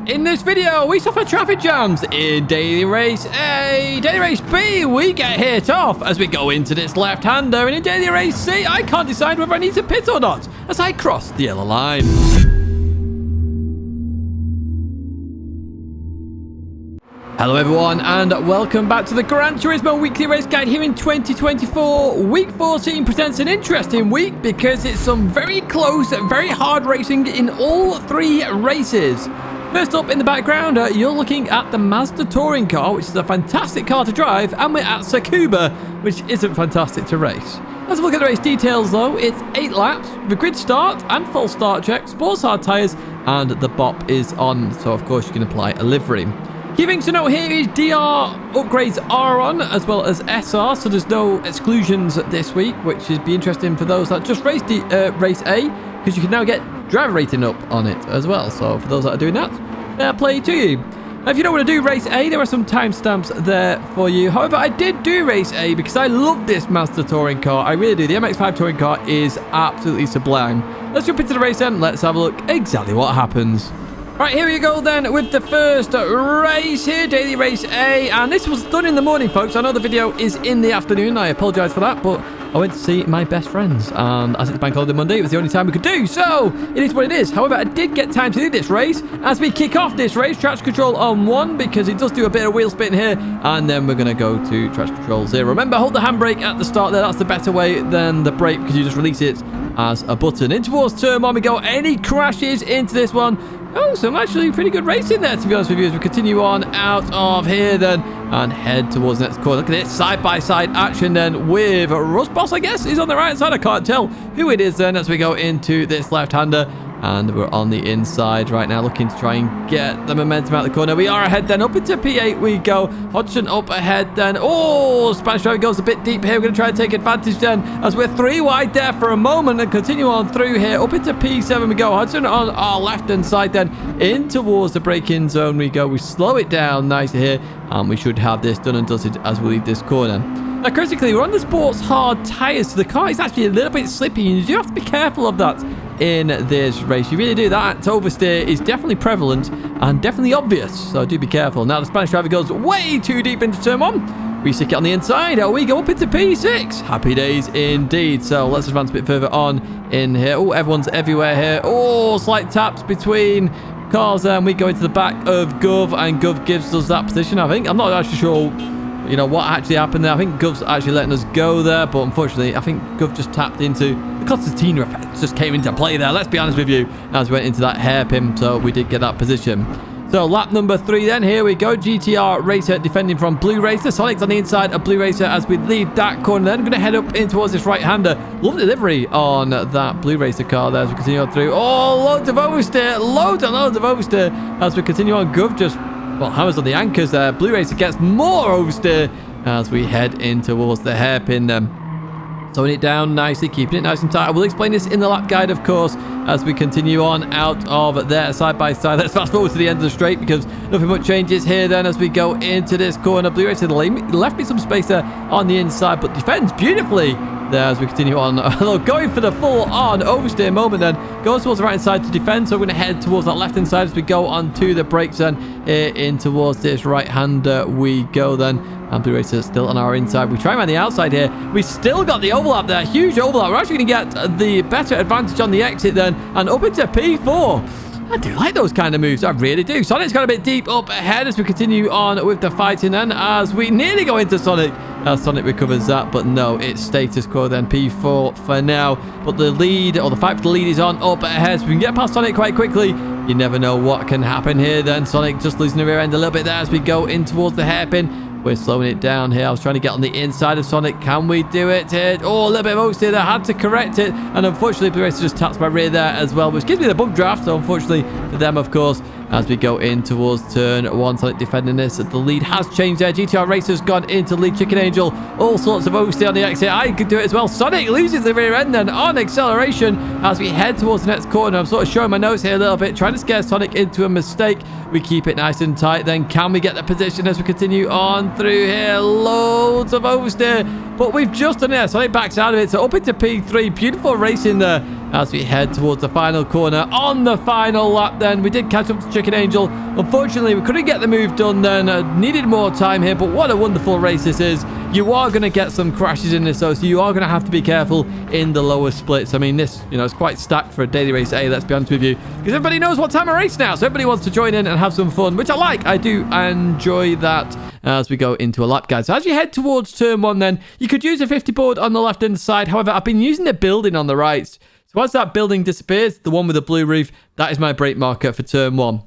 In this video, we suffer traffic jams. In Daily Race A, Daily Race B, we get hit off as we go into this left-hander. And in Daily Race C, I can't decide whether I need to pit or not as I cross the yellow line. Hello everyone and welcome back to the Gran Turismo weekly race guide here in 2024. Week 14 presents an interesting week because it's some very close, very hard racing in all three races. First up in the background, you're looking at the Mazda touring car, which is a fantastic car to drive, and we're at Tsukuba, which isn't fantastic to race. Let's look at the race details though. It's 8 laps, the grid start and full start check, sports hard tyres, and the BOP is on, so of course you can apply a livery. Key things to note here is DR upgrades are on, as well as SR, so there's no exclusions this week, which should be interesting for those that just raced race A, because you can now get driver rating up on it as well. So for those that are doing that, fair play to you. Now, if you don't want to do race A, there are some timestamps there for you. However, I did do race A because I love this Mazda touring car. I really do. The MX-5 touring car is absolutely sublime. Let's jump into the race then. Let's have a look exactly what happens. Right, here we go then with the first race here, Daily Race A, and this was done in the morning, folks. I know the video is in the afternoon. I apologise for that, but I went to see my best friends, and as it's Bank Holiday Monday, it was the only time we could do, so it is what it is. However, I did get time to do this race. As we kick off this race, traction control on 1, because it does do a bit of wheel spin here, and then we're going to go to traction control 0. Remember, hold the handbrake at the start there. That's the better way than the brake, because you just release it as a button. In towards turn 1 we go. Any crashes into this one? Oh, some actually pretty good racing there, to be honest with you, as we continue on out of here then and head towards the next corner. Look at it, side-by-side action then with Rust Boss, I guess, is on the right side. I can't tell who it is then as we go into this left-hander. And we're on the inside right now, looking to try and get the momentum out of the corner. We are ahead then, up into P8 we go. Hodgson up ahead then. Oh, Spanish driver goes a bit deep here. We're going to try and take advantage then as we're 3 wide there for a moment and continue on through here. Up into P7 we go. Hodgson on our left-hand side then. In towards the braking zone we go. We slow it down nice here. And we should have this done and dusted as we leave this corner. Now, critically, we're on the sports hard tyres, so the car is actually a little bit slippy, and you do have to be careful of that in this race. You really do. That oversteer is definitely prevalent and definitely obvious, so do be careful. Now, the Spanish driver goes way too deep into turn 1. We stick it on the inside. We go up into P6. Happy days indeed. So let's advance a bit further on in here. Oh, everyone's everywhere here. Oh, slight taps between cars, and we go into the back of Gov, and Gov gives us that position, I think. I'm not actually sure, you know, what actually happened there. I think Gov's actually letting us go there, but unfortunately, I think Gov just tapped into the concertina effect, just came into play there, let's be honest with you, as we went into that hairpin, so we did get that position. So lap number 3 then, here we go. GTR Racer defending from Blue Racer. Sonic's on the inside of Blue Racer as we leave that corner. Then we're going to head up in towards this right-hander. Lovely delivery on that Blue Racer car there as we continue on through. Oh, loads of oversteer. Loads and loads of oversteer as we continue on. Gov just, well, hammers on the anchors there. Blue Racer gets more oversteer as we head in towards the hairpin then. Slowing it down nicely, keeping it nice and tight. I will explain this in the lap guide, of course, as we continue on out of there, side by side. Let's fast forward to the end of the straight because nothing much changes here then as we go into this corner. Blue Racer left me some space there on the inside, but defends beautifully there as we continue on. Going for the full-on oversteer moment then. Goes towards the right-hand side to defend, so we're going to head towards that left-hand side as we go onto the brakes then. In towards this right-hander we go then. And Blue Racer still on our inside. We try him on the outside here. We still got the overlap there. Huge overlap. We're actually going to get the better advantage on the exit then. And up into P4. I do like those kind of moves. I really do. Sonic's got a bit deep up ahead as we continue on with the fighting then. As we nearly go into Sonic. As Sonic recovers that. But no, it's status quo then. P4 for now. But the lead, or the fight for the lead is on up ahead. So we can get past Sonic quite quickly. You never know what can happen here then. Sonic just losing the rear end a little bit there as we go in towards the hairpin. We're slowing it down here. I was trying to get on the inside of Sonic. Can we do it here? Oh, a little bit of oversteer there. Had to correct it. And unfortunately, Blue Racer just taps my rear there as well, which gives me the bump draft. So unfortunately for them, of course, as we go in towards turn 1. Sonic defending this. The lead has changed there. GTR Racer's gone into the lead. Chicken Angel, all sorts of oversteer on the exit. I could do it as well. Sonic loses the rear end then on acceleration as we head towards the next corner. I'm sort of showing my nose here a little bit, trying to scare Sonic into a mistake. We keep it nice and tight. Then can we get the position as we continue on through here? Loads of oversteer, but we've just done it. Sonic backs out of it, so up into P3. Beautiful racing there as we head towards the final corner on the final lap then. We did catch up to Chicken Angel. Unfortunately, we couldn't get the move done then. Needed more time here, but what a wonderful race this is. You are going to get some crashes in this, though, so you are going to have to be careful in the lower splits. I mean, this, it's quite stacked for a daily race A, let's be honest with you, because everybody knows what time of race now, so everybody wants to join in and have some fun, which I like. I do enjoy that as we go into a lap, guys. So as you head towards turn 1 then, you could use a 50 board on the left-hand side. However, I've been using the building on the right. So as that building disappears, the one with the blue roof, that is my brake marker for turn 1.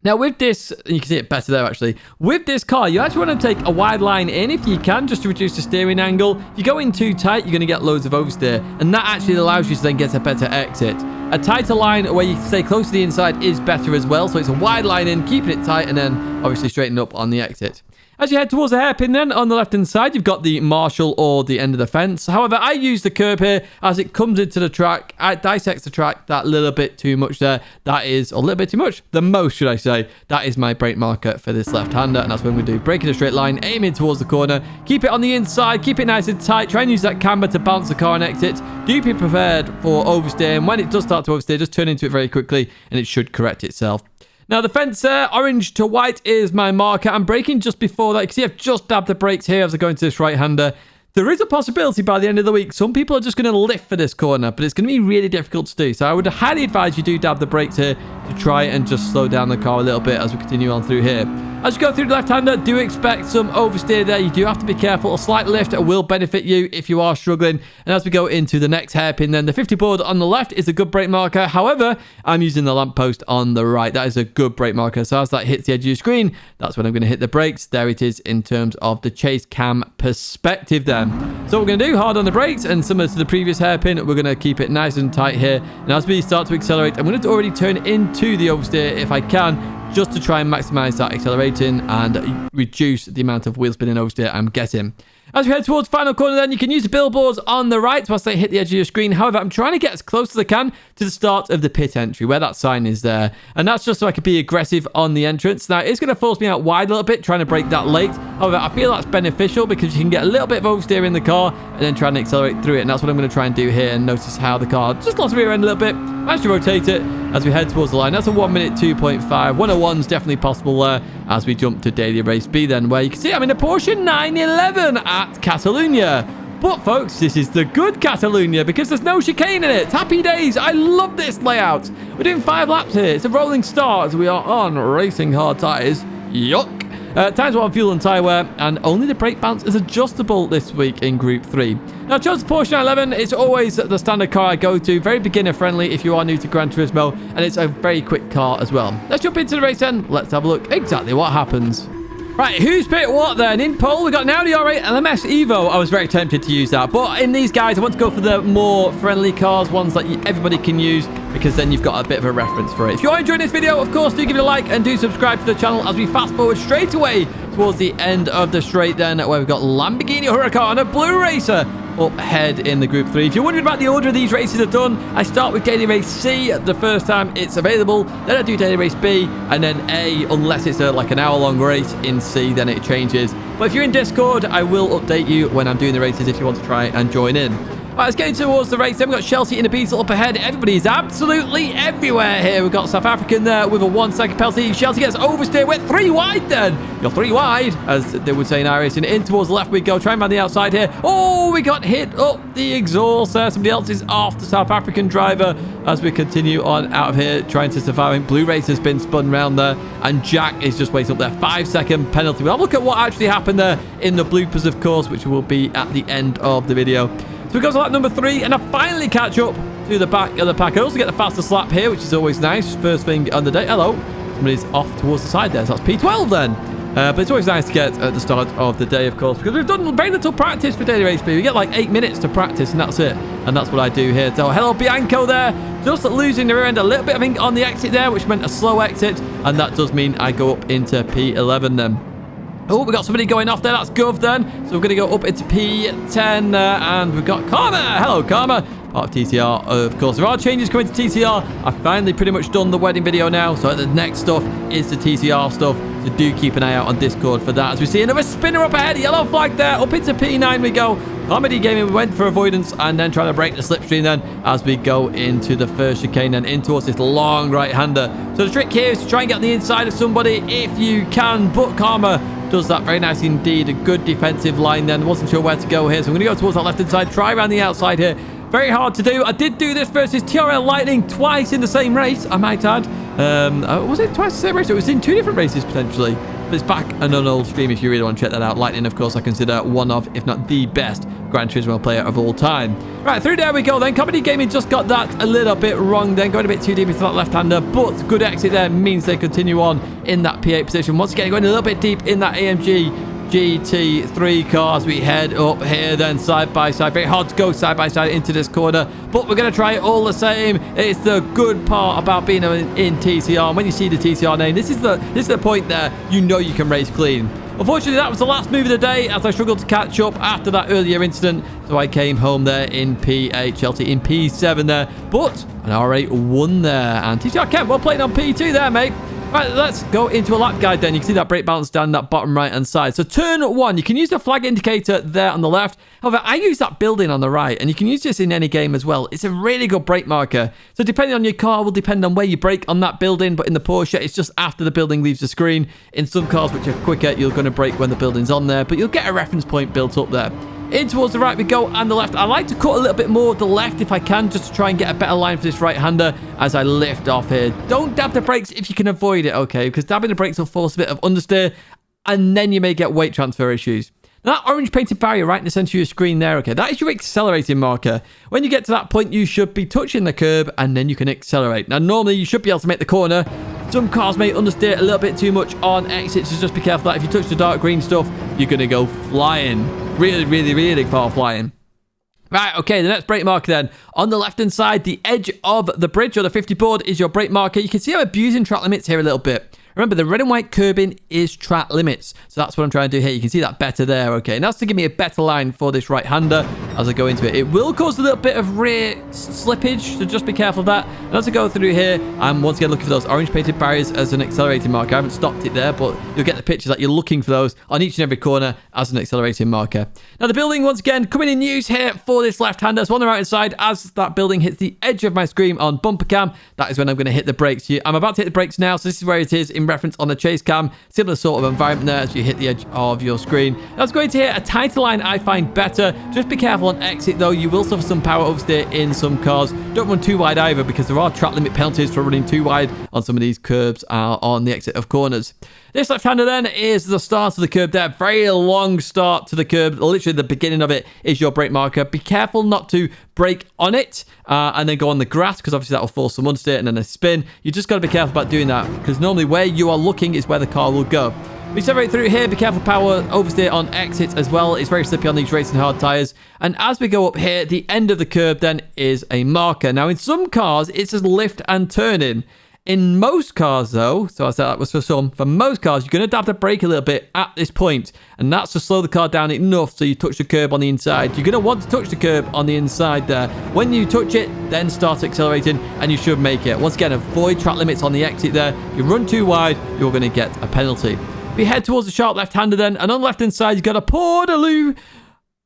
Now with this, you can see it better there actually, with this car, you actually want to take a wide line in if you can, just to reduce the steering angle. If you go in too tight, you're going to get loads of oversteer, and that actually allows you to then get a better exit. A tighter line where you stay close to the inside is better as well, so it's a wide line in, keeping it tight, and then obviously straighten up on the exit. As you head towards the hairpin then, on the left-hand side, you've got the marshal or the end of the fence. However, I use the curb here as it comes into the track. It dissects the track that little bit too much there. That is a little bit too much. The most, should I say. That is my brake marker for this left-hander, and that's what I'm going to do. Brake in a straight line, aiming towards the corner. Keep it on the inside. Keep it nice and tight. Try and use that camber to bounce the car and exit. Do be prepared for oversteer, and when it does start to oversteer, just turn into it very quickly, and it should correct itself. Now, the fence orange to white is my marker. I'm braking just before that. You can see I've just dabbed the brakes here as I go into this right-hander. There is a possibility by the end of the week, some people are just going to lift for this corner, but it's going to be really difficult to do. So I would highly advise you do dab the brakes here to try and just slow down the car a little bit as we continue on through here. As you go through the left-hander, do expect some oversteer there. You do have to be careful. A slight lift will benefit you if you are struggling. And as we go into the next hairpin, then the 50 board on the left is a good brake marker. However, I'm using the lamppost on the right. That is a good brake marker. So as that hits the edge of your screen, that's when I'm going to hit the brakes. There it is in terms of the chase cam perspective then. So what we're going to do, hard on the brakes, and similar to the previous hairpin, we're going to keep it nice and tight here. And as we start to accelerate, I'm going to already turn into the oversteer if I can, just to try and maximize that accelerating and reduce the amount of wheel spinning oversteer I'm getting. As we head towards final corner then, you can use the billboards on the right whilst they hit the edge of your screen. However, I'm trying to get as close as I can to the start of the pit entry, where that sign is there. And that's just so I can be aggressive on the entrance. Now, it's going to force me out wide a little bit, trying to brake that late. However, I feel that's beneficial because you can get a little bit of oversteer in the car and then try and accelerate through it. And that's what I'm going to try and do here. And notice how the car just lost rear end a little bit. Managed to rotate it as we head towards the line. That's a 1 minute 2.5. 101's definitely possible there as we jump to daily race B then, where you can see I'm in a Porsche 911 at Catalunya. But folks, this is the good Catalunya because there's no chicane in it. Happy days. I love this layout. We're doing 5 laps here. It's a rolling start as we are on racing hard tires. Yuck. Times 1 fuel and tyre wear, and only the brake bounce is adjustable this week in Group 3. Now, I chose the Porsche 911. It's always the standard car I go to. Very beginner friendly if you are new to Gran Turismo, and it's a very quick car as well. Let's jump into the race then. Let's have a look exactly what happens. Right, who's picked what then? In pole, we've got an Audi R8 LMS Evo. I was very tempted to use that. But in these guys, I want to go for the more friendly cars, ones that everybody can use, because then you've got a bit of a reference for it. If you're enjoying this video, of course, do give it a like and do subscribe to the channel as we fast forward straight away towards the end of the straight then, where we've got Lamborghini Huracan, a blue racer, up ahead in the Group 3. If you're wondering about the order these races are done, I start with Daily Race C the first time it's available, then I do Daily Race B, and then A, unless it's like an hour-long race in C, then it changes. But if you're in Discord, I will update you when I'm doing the races if you want to try and join in. Right, let's get towards the race. Then we've got Chelsea in a Beetle up ahead. Everybody's absolutely everywhere here. We've got South African there with a 1-second penalty. Chelsea gets oversteer. We're 3 wide then. You're 3 wide, as they would say in iRacing. In towards the left we go. Try and man the outside here. Oh, we got hit up the exhaust there. Somebody else is off, the South African driver, as we continue on out of here, trying to survive. Blue Race has been spun round there, and Jack is just waiting up there. 5-second penalty. We'll have a look at what actually happened there in the bloopers, of course, which will be at the end of the video. So we go to lap number 3, and I finally catch up to the back of the pack. I also get the fastest lap here, which is always nice. First thing on the day. Hello. Somebody's off towards the side there, so that's P12 then. But it's always nice to get at the start of the day, of course, because we've done very little practice for Daily Race B. We get like 8 minutes to practice, and that's it. And that's what I do here. So hello, Bianco there. Just losing the rear end a little bit, I think, on the exit there, which meant a slow exit. And that does mean I go up into P11 then. Oh, we got somebody going off there. That's Gov then. So we're going to go up into P10 and we've got Karma. Hello, Karma. part of TCR, of course. There are changes coming to TCR. I've finally pretty much done the wedding video now, so the next stuff is the TCR stuff, so do keep an eye out on Discord for that. As we see another spinner up ahead, yellow flag there, up into P9 we go. Comedy Gaming, we went for avoidance and then trying to break the slipstream then as we go into the first chicane and in towards this long right-hander. So the trick here is to try and get on the inside of somebody if you can, but Karma does that very nice indeed. A good defensive line then. Wasn't sure where to go here, so I'm going to go towards that left-hand side, try around the outside here. Very hard to do. I did do this versus TRL Lightning twice in the same race, I might add. Was it twice the same race? It was in 2 different races potentially. But it's back on an old stream if you really want to check that out. Lightning, of course, I consider one of, if not the best, Gran Turismo player of all time. Right, through there we go then. Comedy Gaming just got that a little bit wrong then. Going a bit too deep into that left-hander, but good exit there means they continue on in that P8 position. Once again, going a little bit deep in that AMG GT3 car as we head up here then side by side. Very hard to go side by side into this corner, but we're going to try it all the same. It's the good part about being in TCR, and when you see the TCR name, this is the point there you know you can race clean. Unfortunately, that was the last move of the day as I struggled to catch up after that earlier incident, so I came home there in P8, Chelsea in P7 there, but an R8 won there, and TCR Kent well played on P2 there, mate. Right, let's go into a lap guide then. You can see that brake balance down that bottom right-hand side. So turn 1, you can use the flag indicator there on the left. However, I use that building on the right, and you can use this in any game as well. It's a really good brake marker. So depending on your car, will depend on where you brake on that building, but in the Porsche, it's just after the building leaves the screen. In some cars which are quicker, you're going to brake when the building's on there, but you'll get a reference point built up there. In towards the right we go, and the left. I like to cut a little bit more the left if I can, just to try and get a better line for this right-hander as I lift off here. Don't dab the brakes if you can avoid it, okay? Because dabbing the brakes will force a bit of understeer, and then you may get weight transfer issues. Now, that orange painted barrier right in the center of your screen there, okay, that is your accelerating marker. When you get to that point, you should be touching the curb, and then you can accelerate. Now, normally, you should be able to make the corner. Some cars may understeer a little bit too much on exits, so just be careful that if you touch the dark green stuff, you're going to go flying. Really, really, really far flying. Right, okay, the next brake marker then. On the left-hand side, the edge of the bridge or the 50 board is your brake marker. You can see I'm abusing track limits here a little bit. Remember, the red and white curbing is track limits. So that's what I'm trying to do here. You can see that better there, okay. And that's to give me a better line for this right-hander as I go into it. It will cause a little bit of rear slippage, so just be careful of that. And as I go through here, I'm once again looking for those orange painted barriers as an accelerating marker. I haven't stopped it there, but you'll get the picture that you're looking for those on each and every corner as an accelerating marker. Now, the building, once again, coming in use here for this left-hander. So on the right-hand side, as that building hits the edge of my screen on bumper cam, that is when I'm going to hit the brakes. I'm about to hit the brakes now, so this is where it is in reference on the chase cam. Similar sort of environment there as you hit the edge of your screen. Now, it's going to hit a tighter line I find better. Just be careful on exit though. You will suffer some power oversteer in some cars. Don't run too wide either, because there are track limit penalties for running too wide on some of these curbs on the exit of corners. This left-hander then is the start of the curb there. Very long start to the curb. Literally the beginning of it is your brake marker. Be careful not to brake on it and then go on the grass, because obviously that will force some understeer and then a spin. You just got to be careful about doing that, because normally where you are looking is where the car will go. We accelerate through here. Be careful power oversteer on exits as well. It's very slippy on these racing hard tyres. And as we go up here, the end of the curb then is a marker. Now, in some cars, it says lift and turn in. In most cars, though, so I said that was for some, for most cars, you're going to dab the brake a little bit at this point, and that's to slow the car down enough so you touch the curb on the inside. You're going to want to touch the curb on the inside there. When you touch it, then start accelerating, and you should make it. Once again, avoid track limits on the exit there. If you run too wide, you're going to get a penalty. We head towards the sharp left-hander then, and on the left-hand side, you've got a Portaloo.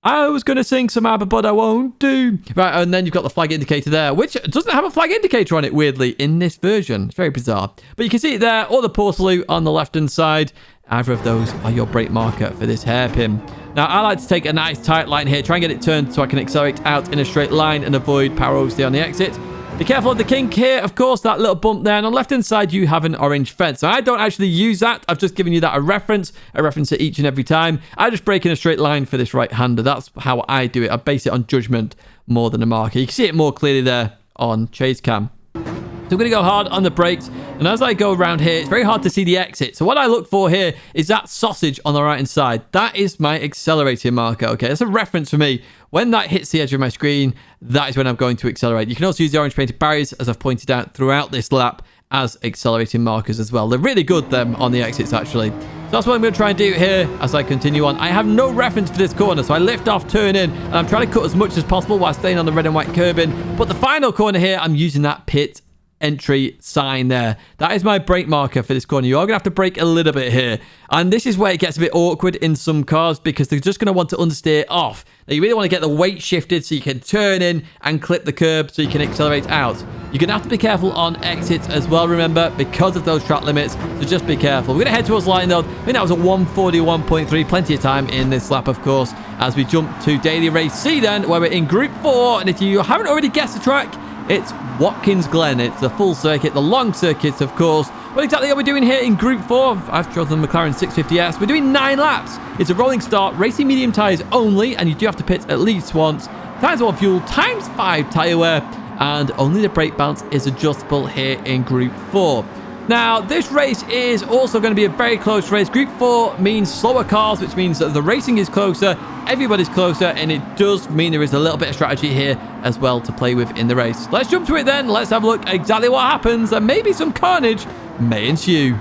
I was going to sing some ABBA, but I won't do. Right, and then you've got the flag indicator there, which doesn't have a flag indicator on it, weirdly, in this version. It's very bizarre. But you can see it there, or the Portaloo on the left-hand side. Either of those are your brake marker for this hairpin. Now, I like to take a nice tight line here, try and get it turned so I can accelerate out in a straight line and avoid power oversteer on the exit. Be careful of the kink here, of course, that little bump there. And on the left-hand side, you have an orange fence. Now, I don't actually use that. I've just given you that a reference to each and every time. I just break in a straight line for this right-hander. That's how I do it. I base it on judgment more than a marker. You can see it more clearly there on chase cam. So I'm going to go hard on the brakes. And as I go around here, it's very hard to see the exit. So what I look for here is that sausage on the right-hand side. That is my accelerating marker, okay? That's a reference for me. When that hits the edge of my screen, that is when I'm going to accelerate. You can also use the orange painted barriers, as I've pointed out throughout this lap, as accelerating markers as well. They're really good, them, on the exits, actually. So that's what I'm going to try and do here as I continue on. I have no reference for this corner, so I lift off, turn in, and I'm trying to cut as much as possible while staying on the red and white curbing. But the final corner here, I'm using that pit entry sign there. That is my brake marker for this corner. You are going to have to brake a little bit here. And this is where it gets a bit awkward in some cars because they're just going to want to understeer off. Now, you really want to get the weight shifted so you can turn in and clip the curb so you can accelerate out. You're going to have to be careful on exits as well, remember, because of those track limits. So just be careful. We're going to head towards line, though. I think that was a 141.3. Plenty of time in this lap, of course, as we jump to Daily Race C then, where we're in Group 4. And if you haven't already guessed the track, it's Watkins Glen. It's the full circuit, the long circuits, of course. What exactly are we doing here in Group 4? I've chosen the McLaren 650S. We're doing 9 laps. It's a rolling start, racing medium tyres only, and you do have to pit at least once. Times 1 fuel, times 5 tyre wear, and only the brake bounce is adjustable here in Group 4. Now, this race is also going to be a very close race. Group 4 means slower cars, which means that the racing is closer, everybody's closer, and it does mean there is a little bit of strategy here as well to play with in the race. Let's jump to it then. Let's have a look exactly what happens, and maybe some carnage may ensue.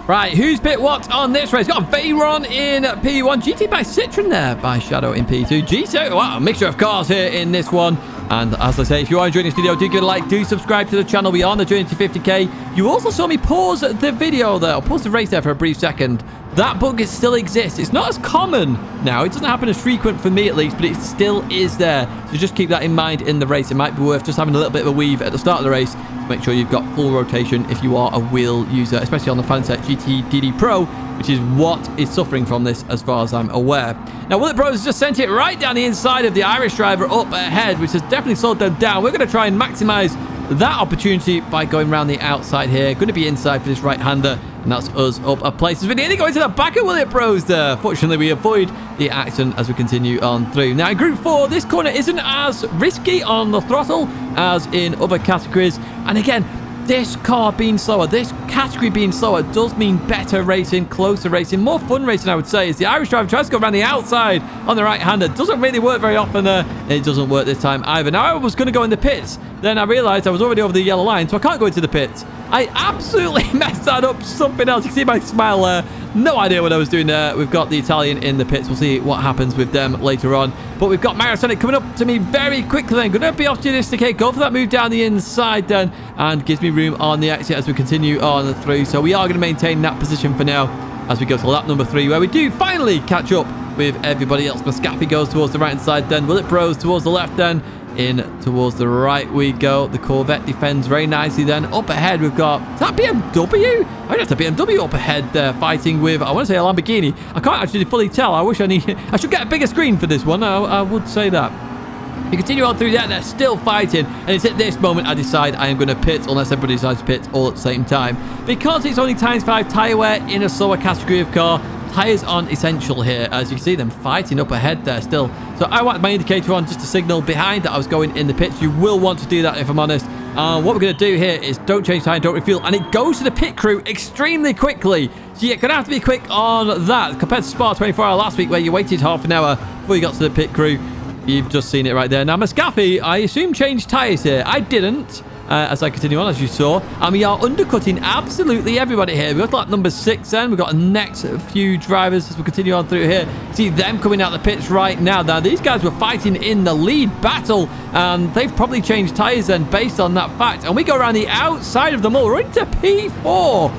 Right, who's pit what on this race? Got Veyron in P1, GT by Citroen there by Shadow in P2, G2, wow, a mixture of cars here in this one. And as I say, if you are enjoying this video, do give it a like, do subscribe to the channel. We are on the journey to 50k. You also saw me pause the video there, or pause the race there for a brief second. That bug still exists. It's not as common now. It doesn't happen as frequent for me at least, but it still is there. So just keep that in mind in the race. It might be worth just having a little bit of a weave at the start of the race to make sure you've got full rotation if you are a wheel user, especially on the Fansett GT DD Pro, which is what is suffering from this as far as I'm aware. Now, Willet Bros has just sent it right down the inside of the Irish driver up ahead, which has definitely slowed them down. We're going to try and maximize that opportunity by going around the outside here. Going to be inside for this right-hander, and that's us up a place. We're nearly going to the back of Willet Bros there. Fortunately, we avoid the accident as we continue on through. Now, in Group 4, this corner isn't as risky on the throttle as in other categories. And again, this car being slower, this category being slower does mean better racing, closer racing, more fun racing, I would say, as the Irish driver tries to go around the outside on the right-hander. Doesn't really work very often there. It doesn't work this time either. Now, I was going to go in the pits. Then I realized I was already over the yellow line, so I can't go into the pits. I absolutely messed that up. Something else. You can see my smile there. No idea what I was doing there. We've got the Italian in the pits. We'll see what happens with them later on. But we've got Marisonic coming up to me very quickly then. Going to be opportunistic here. Go for that move down the inside then. And gives me room on the exit as we continue on through. So we are going to maintain that position for now as we go to lap number 3, where we do finally catch up with everybody else. Mascapi goes towards the right-hand side then. Willet Bros towards the left then. In towards the right we go. The Corvette defends very nicely then. Up ahead we've got, is that BMW? I think that's a BMW up ahead there, fighting with, I want to say a Lamborghini. I can't actually fully tell. I should get a bigger screen for this one. I would say that. You continue on through there, they're still fighting, and it's at this moment I decide I am going to pit, unless everybody decides to pit all at the same time. Because it's only times 5 tyre wear in a slower category of car, tyres aren't essential here, as you see them fighting up ahead there still. So I want my indicator on just to signal behind that I was going in the pits. You will want to do that if I'm honest. What we're going to do here is don't change tyre, don't refuel, and it goes to the pit crew extremely quickly. So you're going to have to be quick on that compared to Spa 24 Hour last week where you waited half an hour before you got to the pit crew. You've just seen it right there. Now, Mascafi, I assume, changed tyres here. I didn't, as I continue on, as you saw. And we are undercutting absolutely everybody here. We've got lap number 6 then. We've got the next few drivers as we continue on through here. See them coming out the pits right now. Now, these guys were fighting in the lead battle. And they've probably changed tyres then based on that fact. And we go around the outside of them all. We're into P4.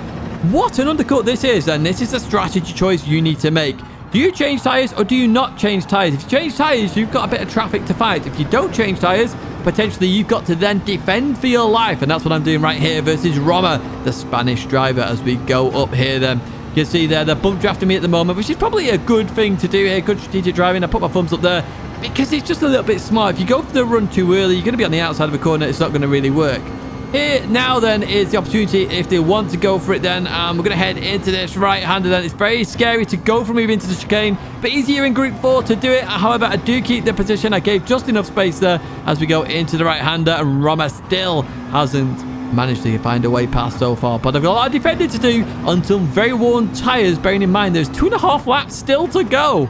What an undercut this is. And this is a strategy choice you need to make. Do you change tyres or do you not change tyres? If you change tyres, you've got a bit of traffic to fight. If you don't change tyres, potentially you've got to then defend for your life. And that's what I'm doing right here versus Roma, the Spanish driver, as we go up here then. You can see there, they're bump drafting me at the moment, which is probably a good thing to do here. Good strategic driving. I put my thumbs up there because it's just a little bit smart. If you go for the run too early, you're going to be on the outside of a corner. It's not going to really work. Here now then is the opportunity if they want to go for it then. We're going to head into this right-hander then. It's very scary to go for move into the chicane, but easier in Group 4 to do it. However, I do keep the position. I gave just enough space there as we go into the right-hander, and Roma still hasn't managed to find a way past so far. But I've got a lot of defending to do on some very worn tyres, bearing in mind there's 2.5 laps still to go.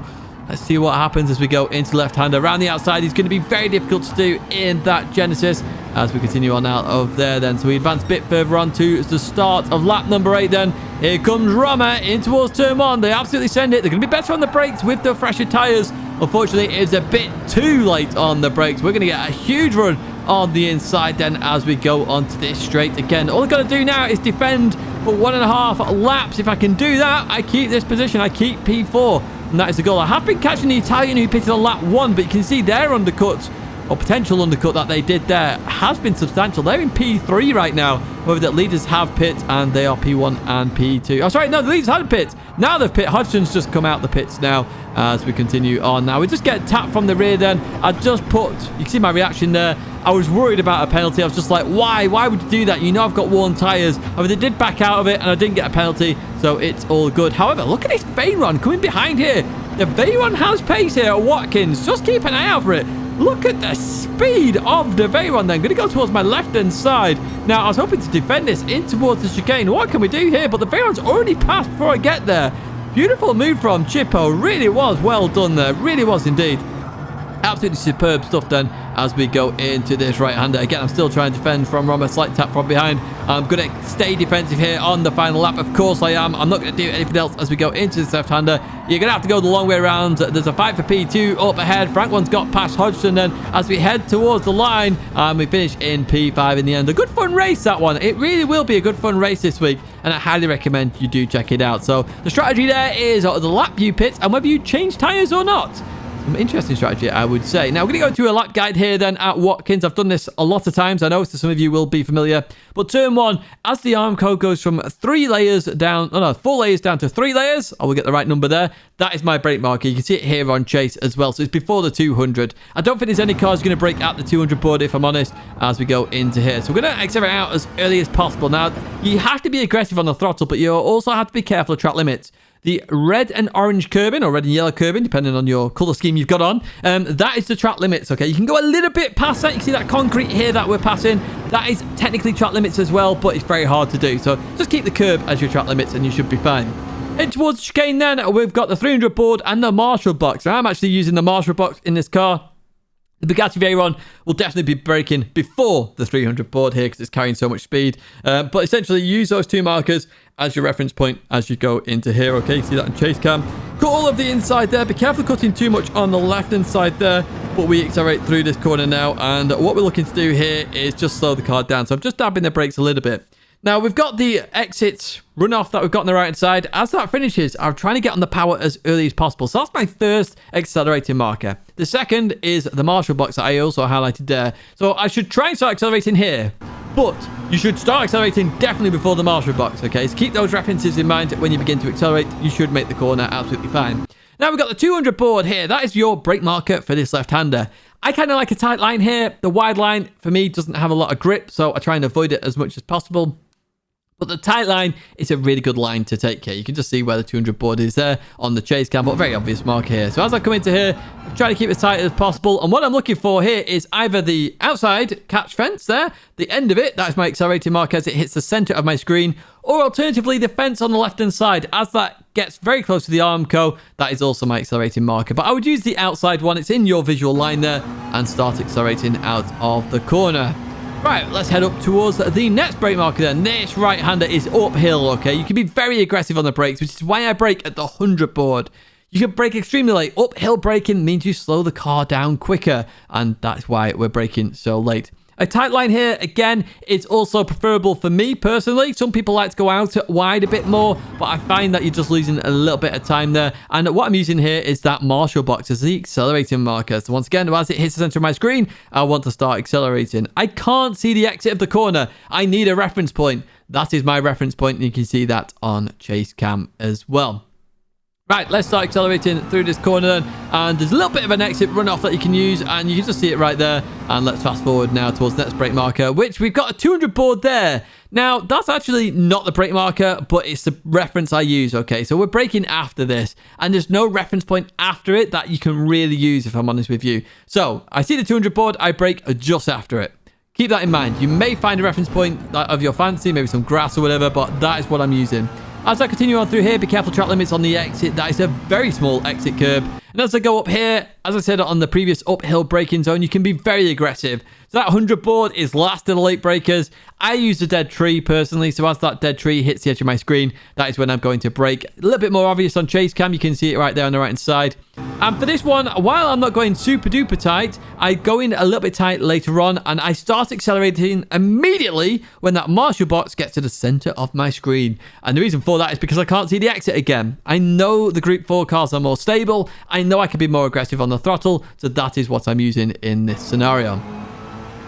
Let's see what happens as we go into left-hander. Around the outside is going to be very difficult to do in that Genesis. as we continue on out of there then. So we advance a bit further on to the start of lap number 8 then. Here comes Roma in towards turn 1. They absolutely send it. They're going to be better on the brakes with the fresher tyres. Unfortunately, it's a bit too late on the brakes. We're going to get a huge run on the inside then as we go onto this straight again. All I've got to do now is defend for 1.5 laps. If I can do that, I keep this position. I keep P4. And that is the goal. I have been catching the Italian who pitted on lap 1, but you can see their undercuts, or potential undercut that they did there, has been substantial. They're in P3 right now. However, the leaders have pit, and they are P1 and P2. Oh, sorry, no, the leaders had pit. Now they've pit. Hodgson's just come out the pits now as we continue on. Now, we just get tapped from the rear then. I just put, you can see my reaction there. I was worried about a penalty. I was just like, why? Why would you do that? You know I've got worn tyres. However, they did back out of it, and I didn't get a penalty, so it's all good. However, look at this Veyron coming behind here. The Veyron has pace here at Watkins. Just keep an eye out for it. Look at the speed of the Veyron then. Going to go towards my left-hand side. Now, I was hoping to defend this in towards the chicane. What can we do here? But the Veyron's already passed before I get there. Beautiful move from Chippo. Really was well done there. Really was indeed. Absolutely superb stuff then as we go into this right-hander. Again, I'm still trying to defend from Roma. Slight tap from behind. I'm going to stay defensive here on the final lap. Of course I am. I'm not going to do anything else as we go into this left-hander. You're going to have to go the long way around. There's a fight for P2 up ahead. Frank one's got past Hodgson then as we head towards the line. And we finish in P5 in the end. A good fun race, that one. It really will be a good fun race this week. And I highly recommend you do check it out. So the strategy there is the lap you pit and whether you change tyres or not. Some interesting strategy, I would say. Now, we're going to go to a lap guide here then at Watkins. I've done this a lot of times. I know so some of you will be familiar. But turn 1, as the arm code goes from 4 layers down to 3 layers, I will get the right number there. That is my brake marker. You can see it here on Chase as well. So it's before the 200. I don't think there's any cars going to break at the 200 board, if I'm honest, as we go into here. So we're going to accelerate out as early as possible. Now, you have to be aggressive on the throttle, but you also have to be careful of track limits. The red and orange curbing, or red and yellow curbing, depending on your colour scheme you've got on, that is the track limits, okay? You can go a little bit past that. You can see that concrete here that we're passing. That is technically track limits as well, but it's very hard to do. So just keep the curb as your track limits and you should be fine. Head towards the chicane then, we've got the 300 board and the Marshall box. Now, I'm actually using the Marshall box in this car. The Bugatti Veyron will definitely be braking before the 300 board here because it's carrying so much speed. But essentially, use those 2 markers as your reference point as you go into here. Okay, you see that in chase cam. Cut all of the inside there. Be careful cutting too much on the left-hand side there. But we accelerate through this corner now. And what we're looking to do here is just slow the car down. So I'm just dabbing the brakes a little bit. Now, we've got the exit runoff that we've got on the right-hand side. As that finishes, I'm trying to get on the power as early as possible. So that's my first accelerating marker. The second is the Marshall box that I also highlighted there. So I should try and start accelerating here. But you should start accelerating definitely before the Marshall box, okay? So keep those references in mind when you begin to accelerate. You should make the corner absolutely fine. Now, we've got the 200 board here. That is your brake marker for this left-hander. I kind of like a tight line here. The wide line, for me, doesn't have a lot of grip, so I try and avoid it as much as possible. But the tight line is a really good line to take here. You can just see where the 200 board is there on the chase cam, but very obvious mark here. So as I come into here, I'm trying to keep it as tight as possible. And what I'm looking for here is either the outside catch fence there, the end of it, that is my accelerating mark as it hits the center of my screen, or alternatively the fence on the left-hand side. As that gets very close to the Armco, that is also my accelerating marker. But I would use the outside one. It's in your visual line there, and start accelerating out of the corner. Right, let's head up towards the next brake marker then. This right-hander is uphill, okay? You can be very aggressive on the brakes, which is why I brake at the 100 board. You can brake extremely late. Uphill braking means you slow the car down quicker, and that's why we're braking so late. A tight line here, again, is also preferable for me personally. Some people like to go out wide a bit more, but I find that you're just losing a little bit of time there. And what I'm using here is that Marshall box as the accelerating marker. So once again, as it hits the center of my screen, I want to start accelerating. I can't see the exit of the corner. I need a reference point. That is my reference point, and you can see that on chase cam as well. Right, let's start accelerating through this corner then. And there's a little bit of an exit runoff that you can use, and you can just see it right there. And let's fast forward now towards the next brake marker, which we've got a 200 board there. Now, that's actually not the brake marker, but it's the reference I use, okay? So we're braking after this, and there's no reference point after it that you can really use, if I'm honest with you. So I see the 200 board, I brake just after it. Keep that in mind. You may find a reference point of your fancy, maybe some grass or whatever, but that is what I'm using. As I continue on through here, be careful track limits on the exit. That is a very small exit curb. And as I go up here, as I said on the previous uphill braking zone, you can be very aggressive. So that 100 board is last of the late breakers. I use the dead tree personally, so as that dead tree hits the edge of my screen, that is when I'm going to brake. A little bit more obvious on chase cam, you can see it right there on the right hand side. And for this one, while I'm not going super duper tight, I go in a little bit tight later on, and I start accelerating immediately when that marshal box gets to the center of my screen. And the reason for that is because I can't see the exit again. I know the Group 4 cars are more stable. I know I can be more aggressive on the throttle, so that is what I'm using in this scenario.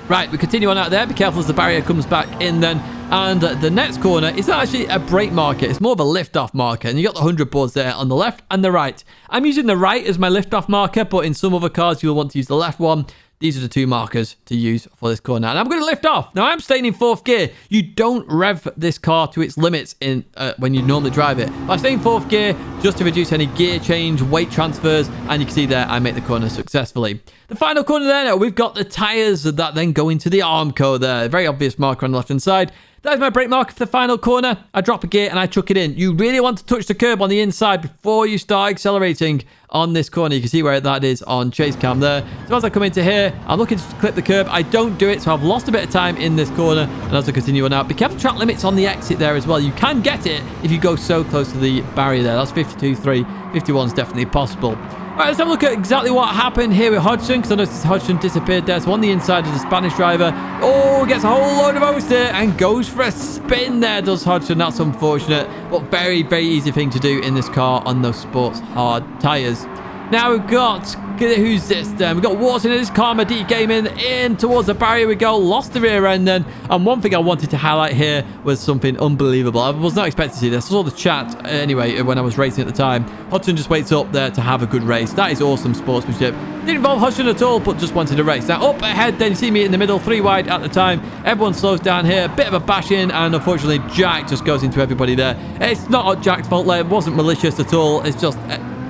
Right, we continue on out there. Be careful as the barrier comes back in then. And the next corner is not actually a brake marker. It's more of a lift-off marker. And you got the 100 boards there on the left and the right. I'm using the right as my lift-off marker, but in some other cars, you'll want to use the left one. These are the two markers to use for this corner. And I'm going to lift off. Now, I'm staying in 4th gear. You don't rev this car to its limits in when you normally drive it. But I stay in 4th gear just to reduce any gear change, weight transfers. And you can see there, I make the corner successfully. The final corner there, we've got the tyres that then go into the Armco there. Very obvious marker on the left-hand side. That is my brake marker for the final corner. I drop a gear and I chuck it in. You really want to touch the curb on the inside before you start accelerating on this corner. You can see where that is on chase cam there. So as I come into here, I'm looking to clip the curb. I don't do it, so I've lost a bit of time in this corner. And as I continue on out, be careful track limits on the exit there as well. You can get it if you go so close to the barrier there. That's 52.3. 51 is definitely possible. All right, let's have a look at exactly what happened here with Hodgson, because I noticed Hodgson disappeared there. So on the inside of the Spanish driver. Oh, gets a whole load of oversteer and goes for a spin there, does Hodgson. That's unfortunate, but very, very easy thing to do in this car on those sports hard tyres. Now we've got, who's this then? We've got Watson in this Karma D Gaming in towards the barrier we go. Lost the rear end then. And one thing I wanted to highlight here was something unbelievable. I was not expecting to see this. I saw the chat anyway when I was racing at the time. Hodgson just waits up there to have a good race. That is awesome sportsmanship. Didn't involve Hodgson at all, but just wanted to race. Now up ahead then, you see me in the middle, 3 wide at the time. Everyone slows down here. A bit of a bash in, and unfortunately Jack just goes into everybody there. It's not Jack's fault there. It wasn't malicious at all. It's just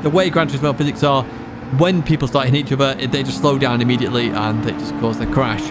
the way Gran Turismo physics are, when people start hitting each other, they just slow down immediately and they just cause the crash.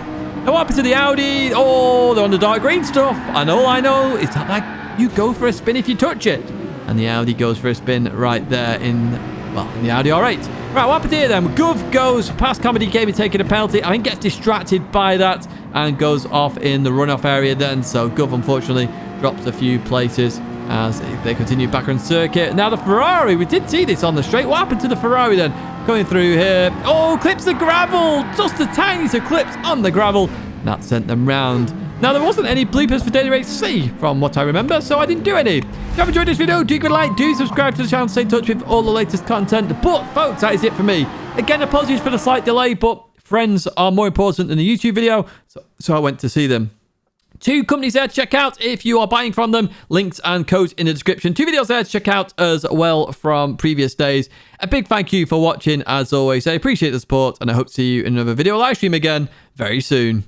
Now what happened to the Audi? Oh, they're on the dark green stuff. And all I know is that like you go for a spin if you touch it. And the Audi goes for a spin right there in the Audi R8. Right, what happened here then? Gov goes past Comedy Gaming taking a penalty. I think gets distracted by that and goes off in the runoff area then. So Gov unfortunately drops a few places as they continue back on circuit. Now the Ferrari, we did see this on the straight. What happened to the Ferrari then? Going through here. Oh, clips the gravel. Just the tiniest of clips on the gravel. That sent them round. Now there wasn't any bloopers for Daily Race C from what I remember, so I didn't do any. If you have enjoyed this video, do give it a like, do subscribe to the channel, stay in touch with all the latest content. But folks, that is it for me. Again, apologies for the slight delay, but friends are more important than the YouTube video, so I went to see them. 2 companies there to check out if you are buying from them. Links and codes in the description. 2 videos there to check out as well from previous days. A big thank you for watching as always. I appreciate the support and I hope to see you in another video live stream again very soon.